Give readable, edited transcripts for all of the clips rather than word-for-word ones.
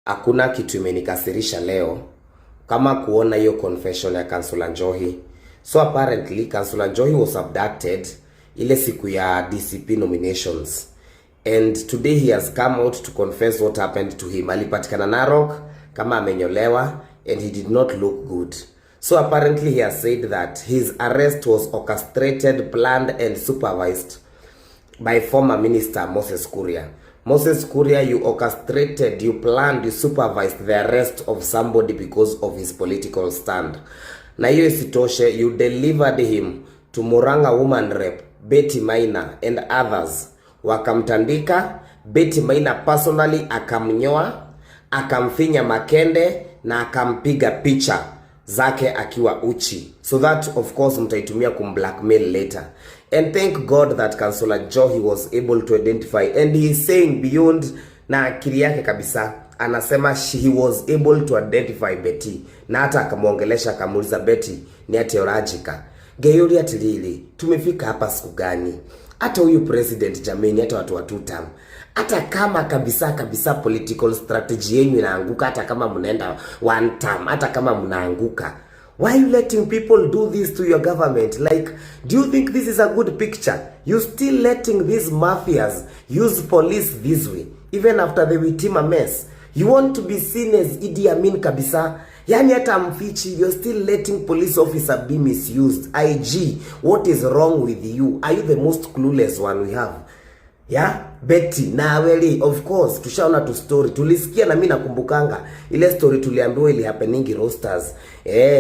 Hakuna kitu imenikasirisha leo kama kuona hiyo confession ya Councillor Njohi. So apparently Councillor Njohi was abducted ile siku ya DCP nominations. And today he has come out to confess what happened to him. Alipatikana Narok kama amenyolewa and he did not look good. So apparently he has said that his arrest was orchestrated, planned and supervised by former minister Moses Kuria. Moses Kuria, you orchestrated, you planned, you supervised the arrest of somebody because of his political stand. Na hiyo isitoshe, you delivered him to Murang'a woman rep Betty Maina and others. Wakamtandika, Betty Maina personally akamnyoa, akamfinya makende na akampiga picha zake akiwa uchi. So that of course mtaitumia kumblackmail later. And thank God that Councillor Njohi was able to identify, and he is saying beyond na akili yake kabisa, anasema he was able to identify Betty, na hata akamuongelesha akamuuliza Betty ni ateologika geyuri atilili tumefika hapa siku gani? Hata huyu president jameni, hata watu wa two term, hata kama kabisa political strategy yenu inaanguka, hata kama mnaenda one term, hata kama mnaanguka, why are you letting people do this to your government? Like, do you think this is a good picture? You still letting these mafias use police this way, even after they will team a mess. You want to be seen as Idi Amin kabisa? Yani hata mfichi, you're still letting police officer be misused. IG, what is wrong with you? Are you the most clueless one we have? Yeah, Betty na weli, of course tushaona tu story, tulisikia na mimi nakumbukanga ile story tuliambiwa ili happening roasters.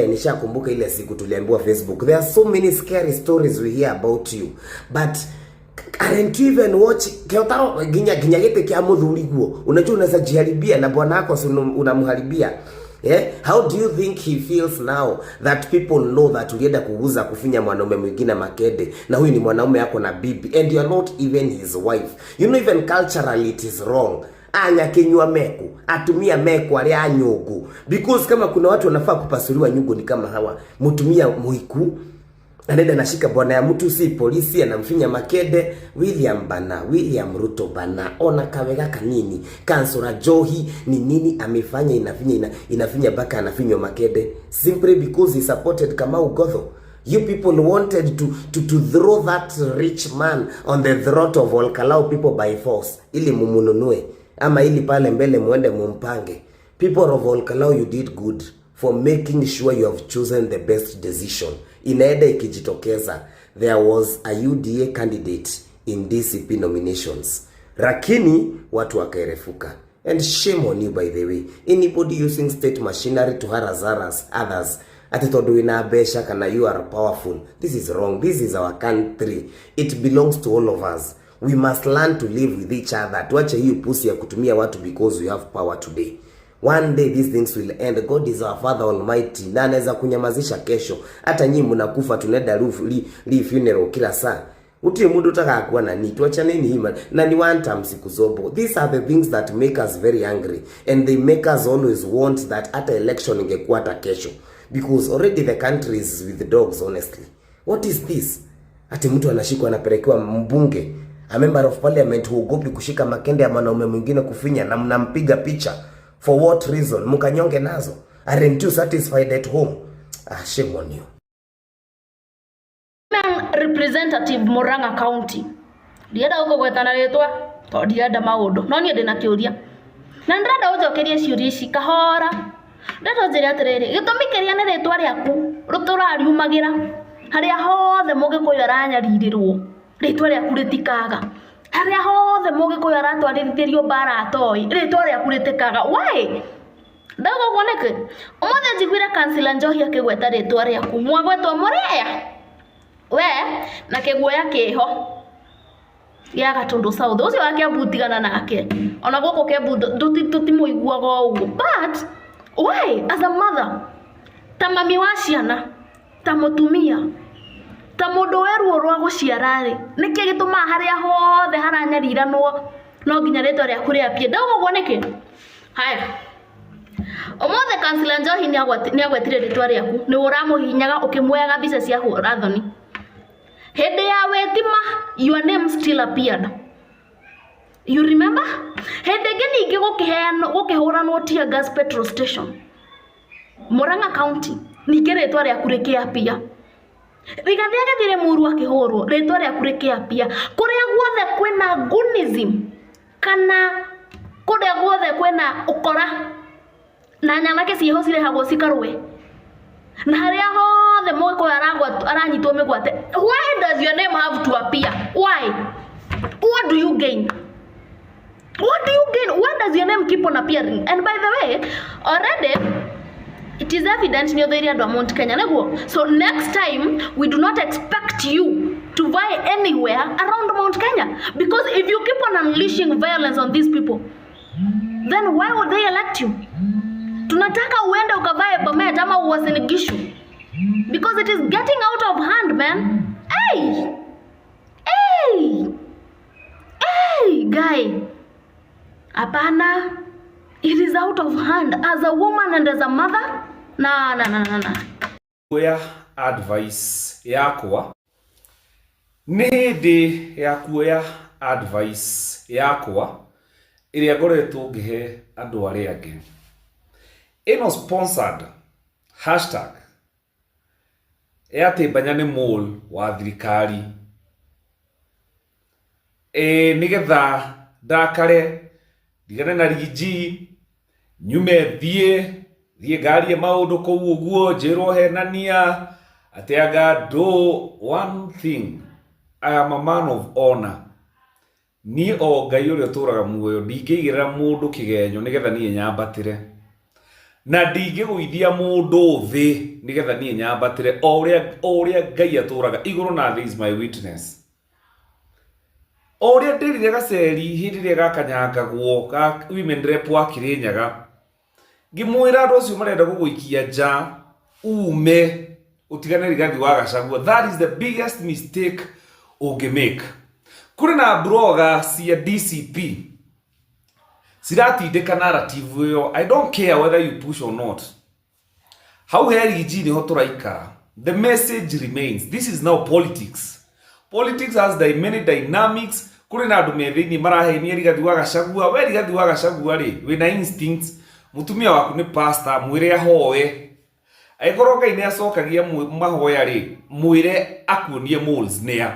Nishakumbuka ile siku tuliambiwa Facebook. There are so many scary stories we hear about you, but aren't you even watch keotao ginyagete kia muthuri guo, unajua unaweza jiharibia na bwana wako unamharibia. How do you think he feels now that people know that ulienda kuuza kufinya mwanaume mwingine makede na huyu ni mwanaume yako na bibi and you're not even his wife? You know, even culturally it is wrong. Anya kinywa meku, atumia meku ali anyugu, because kama kuna watu wanafaa kupasuliwa nyugu ni kama hawa. Mutumia muiku anaenda nashika bwana ya mtu, si polisi, anamfinya makede. William Ruto bana, ona kawega kanini. Councillor Njohi ni nini amefanya inafinya baka anafinywa makede simply because he supported Kamau Gotho? You people wanted to throw that rich man on the throat of Olkalau people by force ili mumununue, ama ili pale mbele muende mumpange. People of Olkalau, you did good for making sure you have chosen the best decision. Inaenda ikijitokeza there was a UDA candidate in DCP nominations, lakini watu wakaerefuka. And shame on you, by the way, anybody using state machinery to harass others atitodo ina besha kana you are powerful. This is wrong. This is our country, it belongs to all of us. We must learn to live with each other. Tuache hii pusi ya kutumia watu because we have power today. One day these things will end. God is our Father Almighty. Na anaweza kunyamazisha kesho. Hata nyinyi mnakufa tunaenda li funeral kila saa. Utie mundu utaka kuwa nani? Tuacha nini hima? Na ni one time siku zobo. These are the things that make us very angry, and they make us always want that hata election ingekuwa hata kesho, because already the country is with the dogs, honestly. What is this? Ati mtu anashikwa anapelekewa mbunge, a member of parliament, huogopi kushika makende ya mwanaume mwingine kufinya na mnampiga picha. For what reason? Mukanyonge nazo. Aren't you satisfied at home? Shame on you. Representative Murang'a County. Ndienda uko gwetana retwa, to ndienda maundu. No nie ndina kiuria. Na ndirenda ujokerie ciuria ici kahora. Ndirenda njire atiriri, gitumi kiria ni retwa riaku ruturariumagira haria hothe mugikuyu aranyarirwo. Retwa riaku ritikaga. Haria hothe mugikuyu aratwarithirio bara atoi. Retwa riaku ritikaga. Why? Ndago kuoneke. Umothe njiguire Councillor Njohi akigweta retwa riaku. Mwagwetwa muria? We na keguoya keho ya Gatundu South ucio wake abutigana nake ona goko ke tutimuiguaga uguo. But why, as a mother, ta mami wa ciana, ta mutumia, ta mundu weruo rwa guciara ri, niki gituma haria hothe haranyariranwo no nginya retwa ria kuria pie ndago gwoneke? Haya, omothe Councillor Njohi ni agwetire retwa riaku, ni uramuhinyaga ukimwoyaga mbica cia hura thoni. Hede ya wetima, your name still appeared. You remember? Hende gini ige gukihurano tear gas petrol station. Murang'a County. Ningĩ rĩtwa rĩaku rĩkĩapia. Rigathĩ agĩthire Muru akĩhũrwo, rĩtwa rĩaku rĩkĩapia. Kũrĩa guothe kwĩna gunism kana kũrĩa guothe kwĩna ũkora na nyanake ciĩho cirehagwo cikarũe. Na harĩa hothe Mũgĩkũyũ aranyitwo mĩgwate. Why does your name have to appear? Why? What do you gain? What do you gain? Why does your name keep on appearing? And by the way, already it is evident near the area of Mount Kenya. So next time, we do not expect you to vie anywhere around Mount Kenya. Because if you keep on unleashing violence on these people, then why would they elect you? Tunataka uende ukavae Bomet ama Uasin Gishu. Because it is getting out of hand, man. Hey! Hey! Hey, guy. Apana. It is out of hand as a woman and as a mother. Na. Kuya advice yakwa nĩ hĩndĩ ya kuoya advice yakwa ĩrĩa ngoretwo ngĩhe andũ arĩa angĩ. Ĩno sponsored hashtag atĩ Mbanya nĩ mole wa thirikari. Nĩgetha ndakare ndigane na Rigiji nyume thiĩ ngarie maũndũ kũu ũguo njĩrwo henania atĩ anga do one thing. I am a man of honor. Niĩ o Ngai ũrĩa ũtũraga muoyo ndingĩigĩrĩra mũndũ kĩgenyo nĩgetha niĩ nyambatĩre, na ndingĩgũithia mũndũ thĩ nĩgetha niĩ nyambatĩre. O ũrĩa Ngai atũraga igũrũ na thĩ is my witness. O ũrĩa ndĩrire Gaceri hĩndĩ ĩrĩa gakanyangagwo ga women rep wa Kĩrĩnyaga, ngĩmwĩra andũ acio marenda gũgũikia nja ume ũtigane Rigathĩ wa Gachagua. That is the biggest mistake ũngĩmake. Kũrĩ na blogger cia DCP ciratindĩka narrative ĩyo. I don't care whether you push or not. Hau he Rigiji nĩho tũraikara. The message remains. This is now politics. Politics has many dynamics. Kũrĩ na andũ methĩinĩ marahenia Rigathĩ wa Gachagua. We Rigathĩ wa Gachagua rĩ, wĩna instincts. Mutumia waku nĩ pastor, mwĩre ahoe. Angĩkorwo Ngai nĩ acokagia mahoya rĩ, mwĩre akuonie moles nĩa.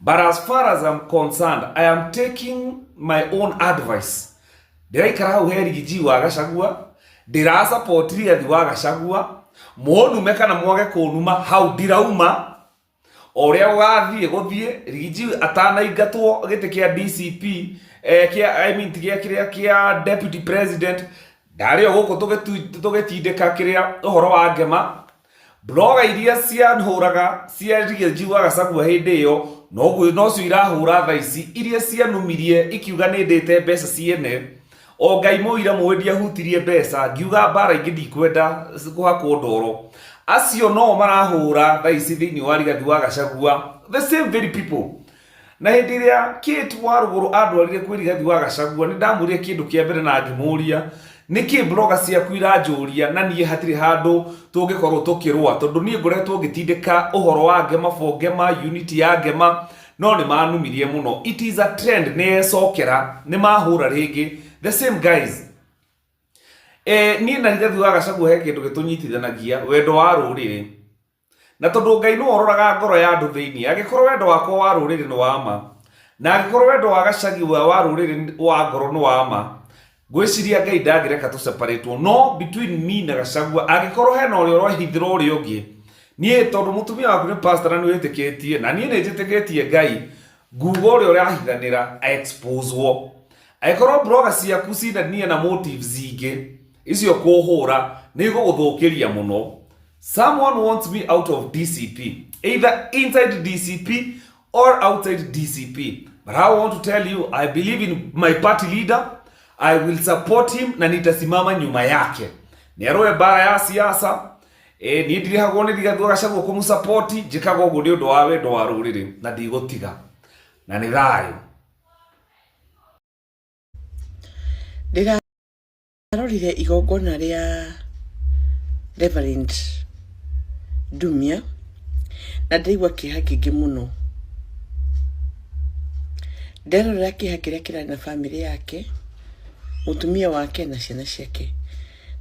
But as far as I'm concerned, I am taking my own advice. Ndĩraikara hau he Rigiji wa Gachagua, ndĩra support Rigathĩ wa Gachagua, mũnume kana mwage kũnuma hau ndirauma. Ũrĩa wathiĩ gũthiĩ Rigiji atanaingatwo gĩtĩ kĩa DCP kĩa deputy president. Dario gũkũ tũgĩtindĩka kĩrĩa ũhoro wa ngema. Blogger iria cianhũraga cia Rigiji wa Gachagua hĩndĩ ĩyo no cio irahũra thaa ici iria cianumirie ikiuga nĩ ndĩte mbeca ciene. O Ngai mũira mwendia hutirie mbeca ngiuga mbara ingĩ ndikwenda kũhakwo ndoro. Acio no marahũra thaa ici thĩinĩ wa Rigathĩ wa Gachagua. The same very people. Na hĩndĩ ĩrĩa Kate wa Rũgũrũ andwarire kwĩ Rigathĩ wa Gachagua nĩ ndamũria kĩndũ kĩa mbere na ngĩmũria nĩkĩ blogger ciaku iranjũria na niĩ hatirĩ handũ tũngĩkorwo tũkĩrũa, tondũ niĩ ngoretwo ngĩtindĩka ũhoro wa ngema for ngema, unity ya ngema, no nĩ manumirie mũno. It is a trend, nĩ ecokera, nĩ mahũra rĩngĩ. The same guys. Niĩ na Rigathĩ wa Gachagua he kĩndũ gĩtũnyitithanagia, wendo wa rũrĩrĩ. Na tondũ Ngai no ororaga ngoro ya andũ thĩinĩ, angĩkorwo wendo wakwa wa rũrĩrĩ nĩ wa ma, na angĩkorwo wendo wa Gachagua wa rũrĩrĩ wa ngoro nĩ wa ma, gwĩciria Ngai ndangĩreka tũseparatwo. No between me na Gachagua angĩkorwo hena ũrĩa ũrohithĩra ũrĩa ũngĩ, niĩ tondũ mũtumia waku nĩ pastor na nĩ wĩtĩkĩtie na niĩ nĩ njĩtĩkĩtie Ngai, nguga ũrĩa ũrahithanĩra expose-wo. Angĩkorwo blogger ciaku cina nia na motives ingĩ icio kũhũra nĩ gũgũthũkĩria mũno. Someone wants me out of DCP, either inside DCP or outside DCP. But I want to tell you, I believe in my party leader. I will support him na nitasimama nyuma yake. Nĩaroe bara ya siasa. Niĩ ndirĩhagwo nĩ Rigathĩ wa Gachagua kũmũsupport, njĩkaga ũguo nĩ ũndũ wa wendo wa rũrĩrĩ na ndigũtiga. Na nĩ thayũ. Ndĩrarorire igongona rĩa Reverend Ndumia na ndaigua kĩeha kĩingĩ mũno. nderorera kiha kiria kirari na family yake, mutumia wake na ciana ciake,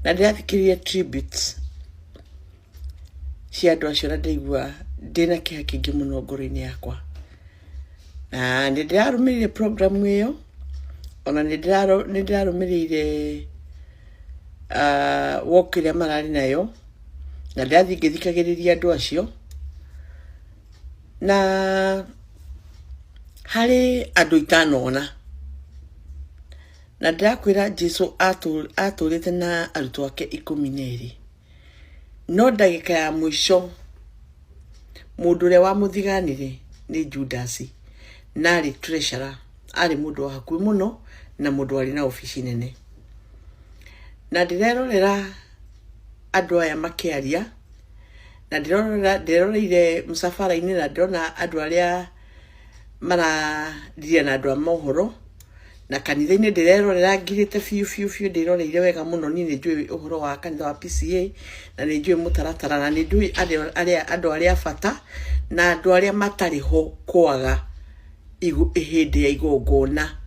na ndirathikiria tributes cia andu acio, na ndaigua ndina kiha kingi muno ngoro-ini yakwa. Na ndirarumirire program iyo, ona ndirarumirire walk iria marari nayo, na ndathi ngithikagiriria andu acio. Na hari andu itanona, na ndakwira Jesu aturite na arutwo ake 12. No ndagika ya mwisho mundu uria wamuthiganire ni Judas, na ari treasurer, ari mundu wa hakui muno na mundu ari na ofisi nene. Na ndirerorera andu aya makiaria, na ndiroreire musafara-ini, na ndirona andu aria mararia na andu a mohoro, na kanitha-ini ndirerorera ngirite fiu ndiroreire wega muno. Ni njui uhoro wa kanitha wa PCA, na ni njui mutaratara, na ni njui andu aria fata na andu aria matari ho kwaga ihindi ya igongona.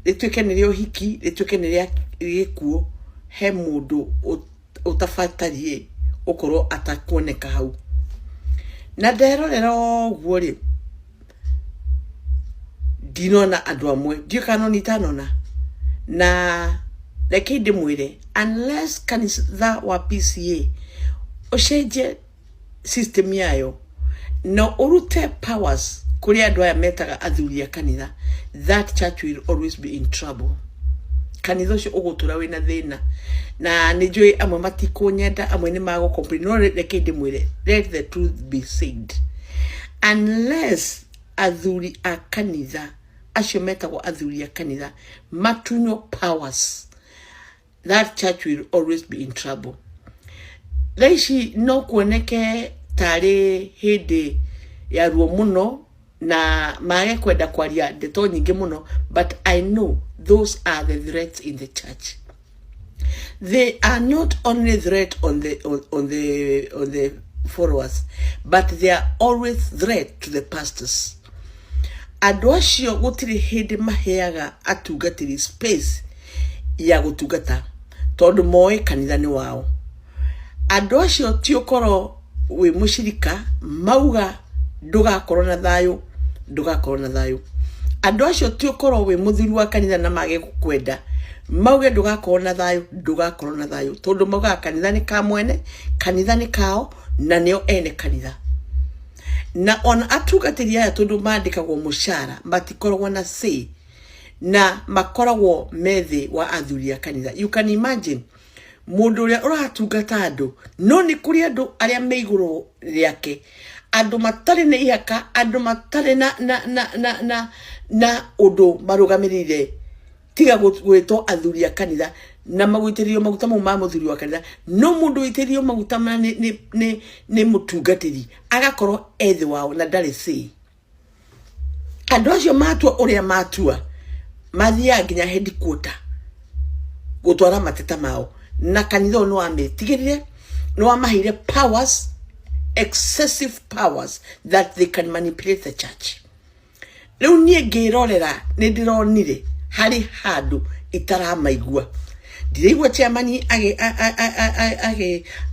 Rituike ni rio hiki, rituike ni ria gikuo, he mundu utafatarie ukorwo atakuoneka hau. Na nderorera oguo ri, dinona andu amwe, ndio kana ni tanona. Na reke ndimwire, unless kanitha wa PCA ucenje system yayo na urute powers kuri andu aya metaga athuri a kanitha, that church will always be in trouble. Kanitha ucio ugutura wina thina, na ni njui amwe matikunyenda, amwe ni mago complain. No reke ndimwire, let the truth be said, unless athuri a kanitha acio metagwo athuri a kanitha matunyo powers, that church will always be in trouble. Reishi no kuoneke tari hindi ya ruo muno na mage kwenda kwaria ndeto nyingi muno, but I know those are the threats in the church. They are not only threat on the followers, but they are always threat to the pastors. Andu acio gutiri hindi maheaga atungatiri space ya gutungata tondu moe kanitha ni wao. Andu acio ti ukoro wi mushirika mauga ndugakorwo na thayu, ndugakorwo na thayu. Andu acio ti ukoro wi muthuri wa kanitha na mage gukwenda mauge ndugakorwo na thayu, ndugakorwo na thayu, tondu mauga kanitha ni ka mwene, kanitha ni kao, na nio ene kanitha. Na ona atungatiri aya tondu mandikagwo mushara matikoragwo na say, na makoragwo methi wa athuri a kanitha. You can imagine mundu uria uratungata andu, no ni kuri andu aria me iguru riake, andu matari na ihaka, andu matari na undu marugamirire tiga gwitwo athuri a kanitha na magwitirio maguta mau ma muthuri wa kanitha. No mundu witirio maguta ni mutungatiri agakorwo ethi wao na ndari say. Andu acio matua uria matua mathia nginya headquarter gutwara mateta mao, na kanitha no ametigirire, no amahire powers, excessive powers that they can manipulate the church. Riu nie ngirorera ni ndironire hari handu itaramaigua. Ndireigua chairman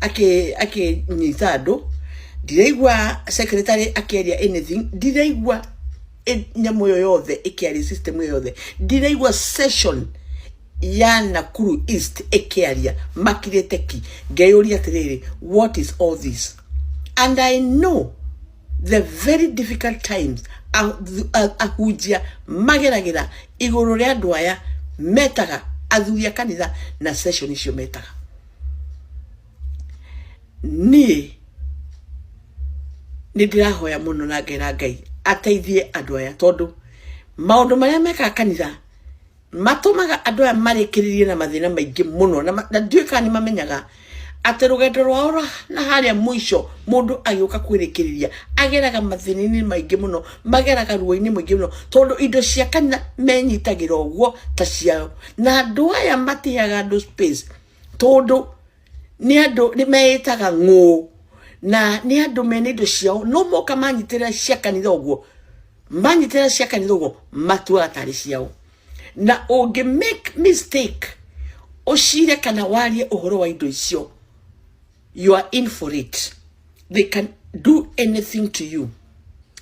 ake nyitado, ndireigua secretary akeria anything, ndireigua nyamu yoyothe ikiari system yoyothe, ndireigua session ya Nakuru East ikiaria makireteki ngeyuria atiriri, what is all this? And I know the very difficult times ahujia mageragira iguru ria andu aya metaga athuri a kanitha na session icio metaga. Ni ndirahoya muno na ngera Ngai ateithie andu aya, tondu maundu maria meka kanitha matumaga andu aya marikiririe na mathina maingi muno, na ndiuka ni mamenyaga ati rugendo rwao na haria mwisho mundu agiuka kwirikiriria ageraga mathina-ini maingi muno, mageraga ruo-ini mwingi muno, tondu indo cia kanitha menyitagira uguo ta ciao. Na andu aya matiaga andu space tondu ni andu ni meitaga ng'u, na ni andu mena indo ciao, no moka manyitira cia kanitha uguo manyitera cia kanithogo matua atari ciao na unge make mistake oshire kana warie uhoro wa indo icio, you are in for it. They can do anything to you.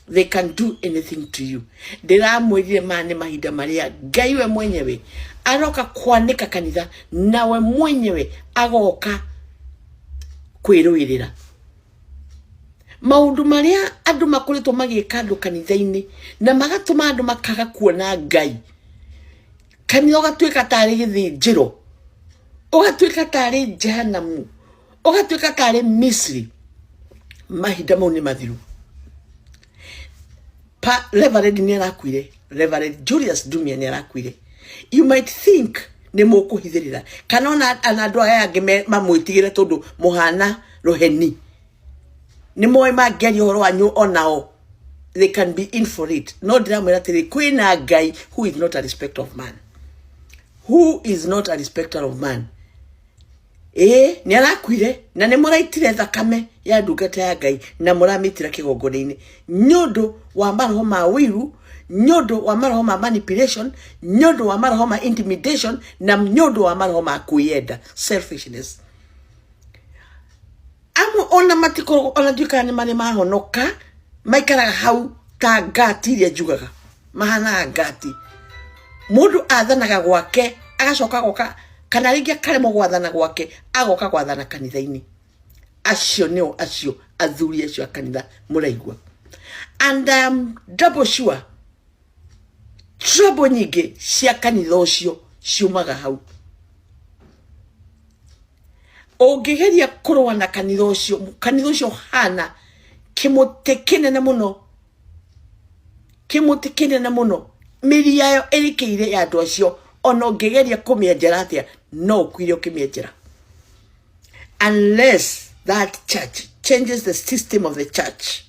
They can do anything to you. Dira mwirire mane mahinda maria Ngai we mwenyewe aroka kwanika kanitha, nawe mwenyewe agoka kwirwirira maundu maria andu makoretwo magika andu kanitha-ini na magatuma andu makaga kuona Ngai. Kanitha gatwika tari githinjiro, ugatwika tari jehanamu, ugatwika tari Misri. Mahinda mau ni mathiru. Reverend ni arakwire, Reverend Julius Dumia ni arakwire. You might think ni mukuhithirira kana ona andu aya angi mamwitigire tondu muhana roheni ni moy mageri horo wanyu onao. They can be in for it. No drama atiri kwina Ngai who is not a respecter of man. Who is not a respecter of man. Ni arakwire na ni muraitire thakame ya ndungata ya Ngai na muramitira kigongone-ini nyondo wa maroho ma wiru, nyondo wa maroho ma manipulation, nyondo wa maroho ma intimidation na nyondo wa maroho ma kuyenda, selfishness. Amo ona matiko ona duka ni mane mahonoka maikara hau ta gati ile jugaga mahana gati mundu athanaga gwake agacoka goka kana ringi karemo gwathana gwake agoka gwathana kanitha-ini. Acio nio acio athuri acio kanitha muraigwa. And double sure trouble nyingi cia kanitha ucio ciumaga hau. Ongegeria kurwa na kanitha ucio hana kimutekene na muno, kimutekene na muno miri yayo erikeire ya andu acio ono ongegeria kumienjera atia no kwire ukimienjera. Unless that church changes the system of the church,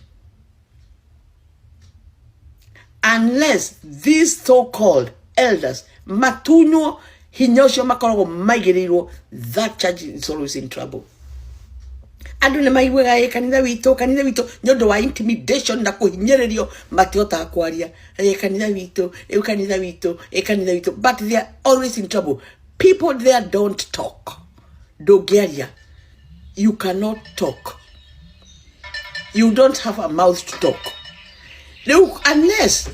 unless these so-called elders matunyo hinyosho makorogo maigirirwo, that church is always in trouble. Andu ne maiwega kanitha wito nyondo wa intimidation na kuhinyererio matiota kwaria kanitha wito, but they are always in trouble. People there don't talk. Dogeria, you cannot talk. You don't have a mouth to talk. Look, unless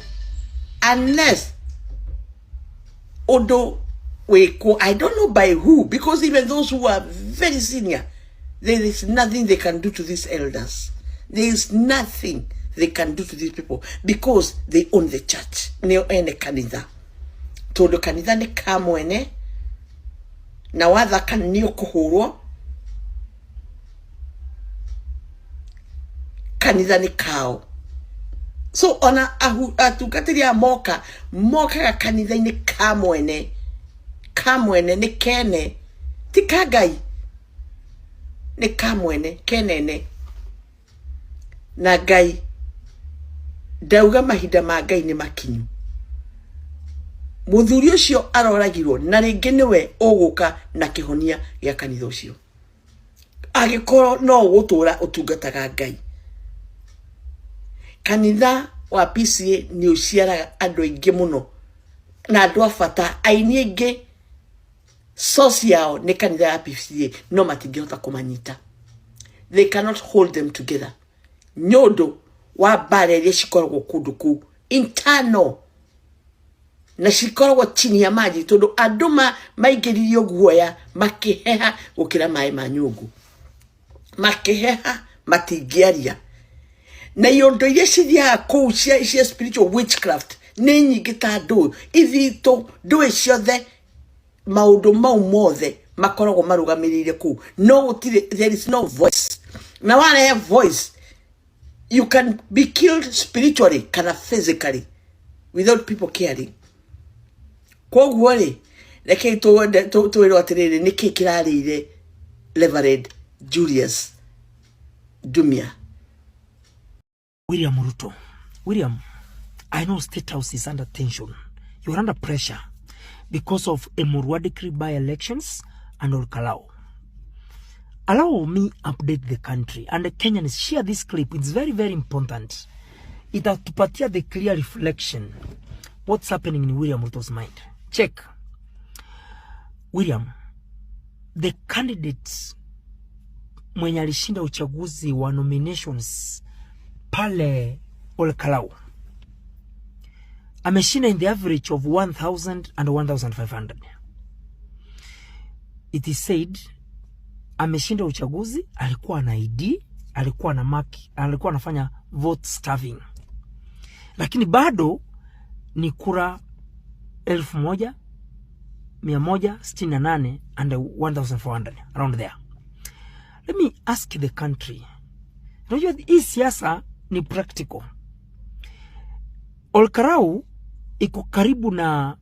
odo weko, I don't know by who, because even those who are very senior, there is nothing they can do to these elders. There is nothing they can do to these people because they own the church. Neo ene kanitha. Todo kanitha ne kamwene na watha kanio kuhurwo. Kanitha ni kao. So ona atukatiria moka ga kanitha ni kamwene ni kene ti kagai ni kamwene kenene na Ngai dauga mahinda ma Ngai ni makinyu. Muthuri ucio aroragirwo na ringi niwe uguka na kihonia ya kanitha ucio agikoro no gutura utungataga Ngai. Kanitha wa PCA ni uciaraga andu aingi muno na andu afata aini aingi source yao ni kanitha ya PCA no matingihota kumanyita. They cannot hold them together. Nyondo wa barere shikoragwo kundu ku internal na shikoragwo chini ya maji tondu anduma maigiririo guoya makiheha gukira mai manyugu makiheha matingiaria na yondo iria cithia kuu cia spiritual witchcraft ni nyingi ta ndu ithito ndu ciothe maundu mau mothe makoragwo marugamirire ku no there is no voice. Na wale have voice, you can be killed spiritually kana physically without people caring. Kwa guole leke to atirire niki kirarire Reverend Julius Dumia. William Ruto. William, I know State House is under tension. You're under pressure because of Emurwadikri by-elections and Olkalao. Allow me update the country and the Kenyans share this clip. It's very, very important. itatupatia the clear reflection what's happening in William Ruto's mind. Check. William, the candidates mwenye alishinda uchaguzi wa nominations pale Olkalau ameshinda in the average of 1,000 and 1,500. It is said ameshinda uchaguzi, alikuwa na ID, alikuwa na maki, alikuwa anafanya vote stuffing, lakini bado ni kura 1,168 and 1,400 around there. Let me ask the country. Unajua hii siasa ni practical. Olkarau iko karibu na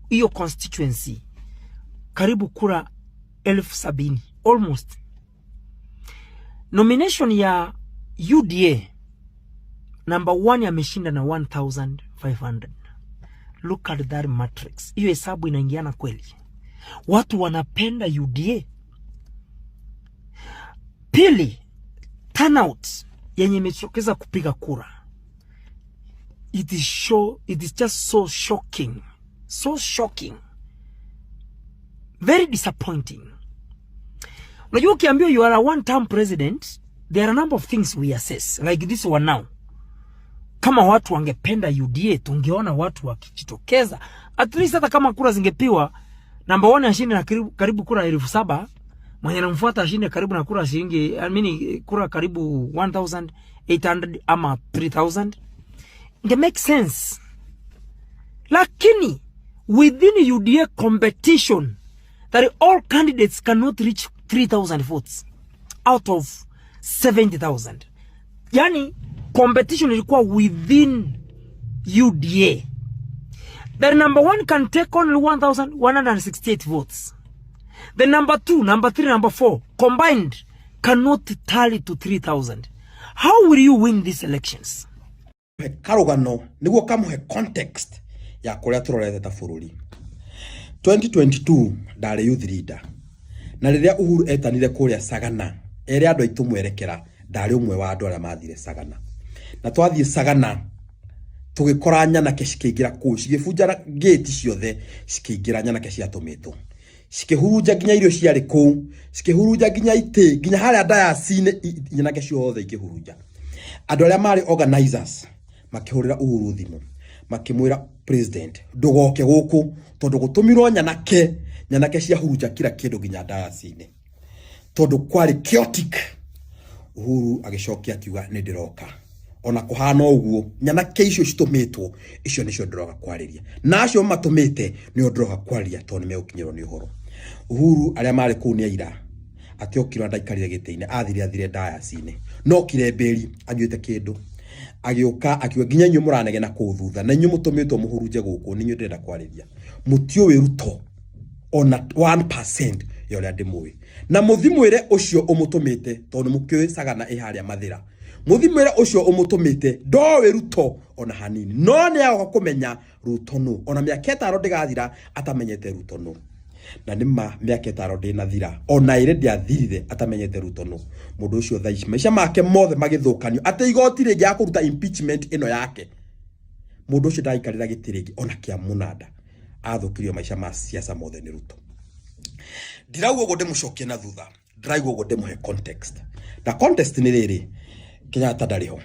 hiyo constituency, karibu kura 70,000 almost. Nomination ya UDA number 1 ameshinda na 1,500. Look at that matrix. Hiyo hesabu inaingiana kweli? Watu wanapenda UDA. Pili, turnout yenye imetokeza kupiga kura. It is just so shocking. So shocking. Very disappointing. Unajua ukiambiwa you are a one-term president, there are a number of things we assess. Like this one now. Kama watu wangependa UDA, tungeona watu wakijitokeza. At least hata kama kura zingepiwa, number 1 ashinde na karibu kura 7,000, mwenye anamfuata ashinde karibu na kura kura karibu 1,800 ama 3,000. It make sense. Lakini within UDA competition, that all candidates cannot reach 3,000 votes out of 70,000. Yani competition ilikuwa within UDA. The number 1 can take only 1,168 votes. The number 2, number 3, number 4 combined cannot tally to 3,000. How will you win these elections? Karugano niguo kamuhe context ya kuria turorete ta bururi. 2022 ndari youth leader. Na riria Uhuru etanire kuria Sagana, ere andu aitu mwerekera ndari umwe wa andu aria mathire Sagana. Na twathie Sagana tugikora nyanake cikiingira kuu, cigibunja gate ciothe, cikiingira nyanake ciatumitwo. Cikihurunja nginya irio ciari kuu, cikihurunja nginya ite, nginya haria ndayacine nyanake ciothe ikihurunja. Andu aria mari organizers makihurira Uhuru thimu, makimwira president ndugoke guku tondu gutumirwo nyanake cia hurunja kila kindu nginya ndayacine tondu kwari chaotic. Uhuru agicokia akiuga ni ndiroka, ona kuhana uguo nyanake icio citumitwo icio nicio ndiroka kwariria, nacio matumite ni ndiroka kwariria tondu megukinyirwo ni uhoro. Uhuru aria mari kuu ni aira atiokirwo ndaikarire gite-ini, athire ndayacine, no kiremberi anyuite kindu agioka akiwa nginya inyu muranege na kuthutha na inyu mutumitwo muhurunje guku ninyu ndenda kwariria mutio wiruto ona 1% yoria ndimui na muthimwire ucio umutumite tondu mukioe Sagana iharia mathira. Muthimwire ucio umutumite ndo wiruto ona hanini, no ni ago kumenya Ruto no ona miaka 5 ndigathira atamenyete Ruto no. Na nima miaka 5 ndina thira ona ire ndiathirire atamenyete Ruto no. Mundu ucio thaici maisha make mothe magithukanio ate igoti ringi ya kuruta impeachment ino yake. Mundu ucio ndaikarira gitiringi ona kia munada athukirio maisha ma siasa mothe ni Ruto. Ndirauga ugo ndimucokie na thutha, ndirauga ugo ndimuhe context. Na context ni riri, Kenyatta ndariho,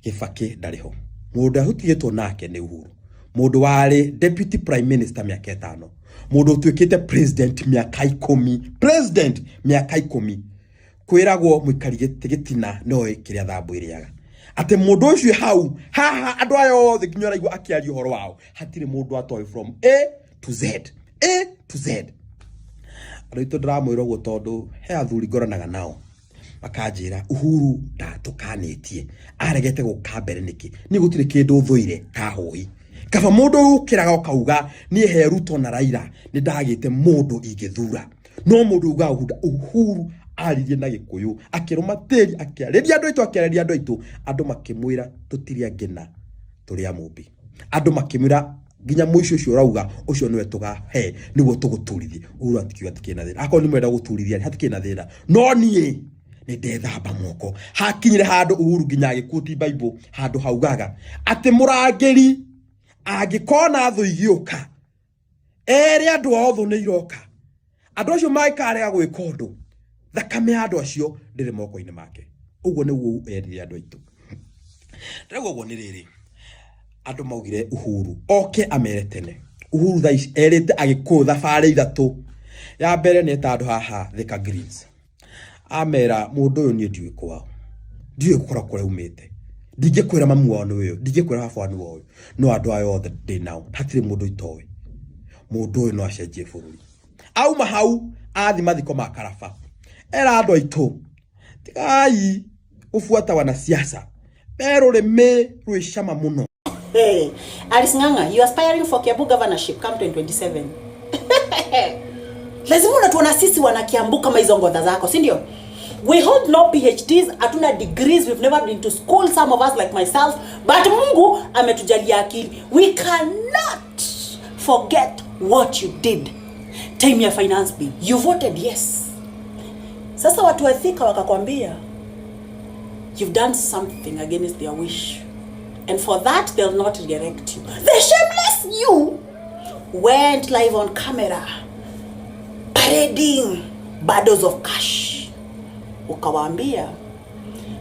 Kibaki ndariho, mundu ahutigitwo nake ni Uhuru, mundu wari deputy prime minister miaka 5, mundu tuikite president miaka 10, president miaka 10, kwiragwo muikari gitina no ikiria thambu iriaga ate mundu ucio hau haha andu ayo the kinyora igwa akiario horo wao hatire mundu atoi from A to Z Rito drama iro gotondo he athuri ngoranaga nao makanjira Uhuru ndatukanetie aregete gukambere niki ni gutire kindu thuire kahoi kaba mundu ukiraga ukauga ni he Ruto na Raila ni ndagite mundu ingithura no mundu uga Uhuru aririe na Gikuyu akiruma teri akiareria andu aitu andu makimwira tutiria ngina turia mumbi andu makimwira ginya muico ucio rauga ucio niwe tugahe niguo tuguturithie Uhuru atikiuga tikina thira akoni mwenda guturithia hatikina thira no nie ni ndethamba moko hakinyire handu Uhuru nginya agikuti Bible handu haugaga ati murangiri agikona thu igioka eri andu otho ni iroka andu acio maikarega gwika undu thakame andu acio ndiri moko-ini make uguo niguo erire andu aitu rego uguo ni riri andu maugire Uhuru oke amere tene Uhuru thaici erite agikuo thabari ithatu ya mbere ni ta andu haha Thika Greens amera mundu uyu ni ndiwe kwao ndiwe gukora kure umite ndingikwira mamu wao niwe ndingikwira baba wao niwe no andu ayo othe ndi nao hatire mundu itowe mundu uyu no acenjie bururi auma hau athi mathiko ma Karaba era andu aitu tigai ufuata wana siasa merurime rwicama muno. Hey, Alice Ng'ang'a, you are aspiring for Kiambu governorship come 2027. Lazima unatuona sisi wana Kiambu kama hizo ngodha zako, si ndio? We hold no PhDs, hatuna degrees, we've never been to school, some of us like myself, but Mungu ametujalia akili. We cannot forget what you did. Time ya finance bill, you voted yes. Sasa watu wa Thika wakakwambia you've done something against their wish. And for that, they'll not redirect you. The shameless you went live on camera parading bundles of cash. Ukawaambia,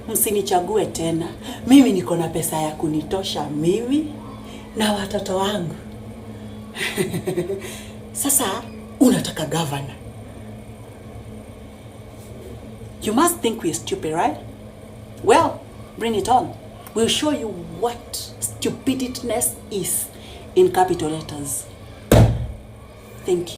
msinichague tena. Mimi niko na pesa ya kunitosha mimi na watoto wangu. Sasa unataka governor. You must think we're stupid, right? Well, bring it on. We'll show you what stupidness is in capital letters. Thank you.